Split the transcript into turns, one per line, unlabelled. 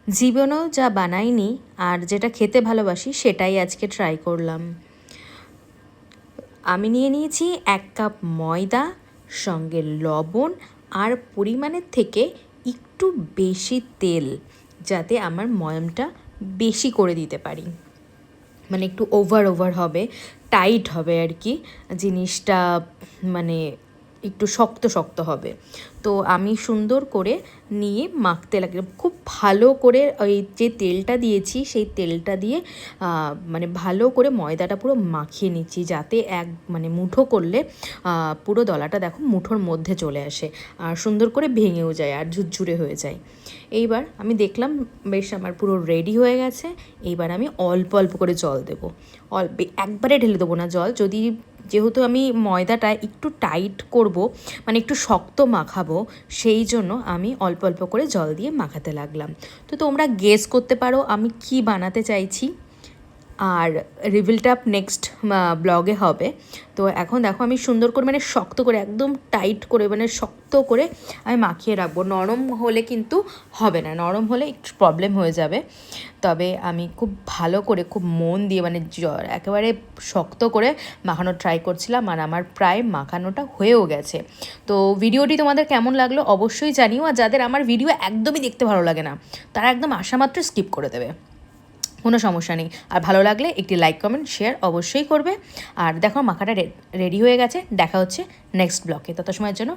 জীবনেও যা বানাইনি আর যেটা খেতে ভালোবাসি সেটাই আজকে ট্রাই করলাম। আমি নিয়ে নিয়েছি 1 কাপ ময়দা, সঙ্গে লবণ আর পরিমাণের থেকে একটু বেশি তেল, যাতে আমার ময়ামটা বেশি করে দিতে পারি, মানে একটু ওভার হবে, টাইট হবে আর কি জিনিসটা, মানে একটু শক্ত শক্ত হবে। তো আমি সুন্দর করে নিয়ে মাখতে লাগলাম, খুব ভালো করে ওই যে তেলটা দিয়েছি সেই তেলটা দিয়ে মানে ভালো করে ময়দাটা পুরো মাখিয়ে নিচ্ছি, যাতে মানে মুঠো করলে পুরো দলাটা দেখো মুঠোর মধ্যে চলে আসে আর সুন্দর করে ভেঙেও যায় আর ঝুরঝুরে হয়ে যায়। এইবার আমি দেখলাম বেশ আমার পুরো রেডি হয়ে গেছে। এইবার আমি অল্প অল্প করে জল দেবো, একবারে ঢেলে দেবো না জল, যেহেতু আমি ময়দাটা একটু টাইট করব, মানে একটু শক্ত মাখাবো, সেই জন্য আমি অল্প অল্প করে জল দিয়ে মাখাতে লাগলাম। তো তোমরা গেস করতে পারো আমি কি বানাতে চাইছি, আর রিভিলটা নেক্সট ব্লগে হবে। তো এখন দেখো আমি সুন্দর করে মানে শক্ত করে একদম টাইট করে মানে শক্ত করে আমি মাখিয়ে রাখবো। নরম হলে কিন্তু হবে না, নরম হলে একটু প্রবলেম হয়ে যাবে। তবে আমি খুব ভালো করে খুব মন দিয়ে মানে একেবারে শক্ত করে মাখানোর ট্রাই করছিলাম, আর আমার প্রায় মাখানোটা হয়েও গেছে। তো ভিডিওটি তোমাদের কেমন লাগলো অবশ্যই জানিও, আর যাদের আমার ভিডিও একদমই দেখতে ভালো লাগে না তারা একদম আশা মাত্র স্কিপ করে দেবে, কোনো সমস্যা নেই। আর ভালো লাগলে একটি লাইক কমেন্ট শেয়ার অবশ্যই করবে। আর দেখো মাখাটা রেডি হয়ে গেছে, দেখা হচ্ছে নেক্সট ব্লগে। তত সময়ের জন্য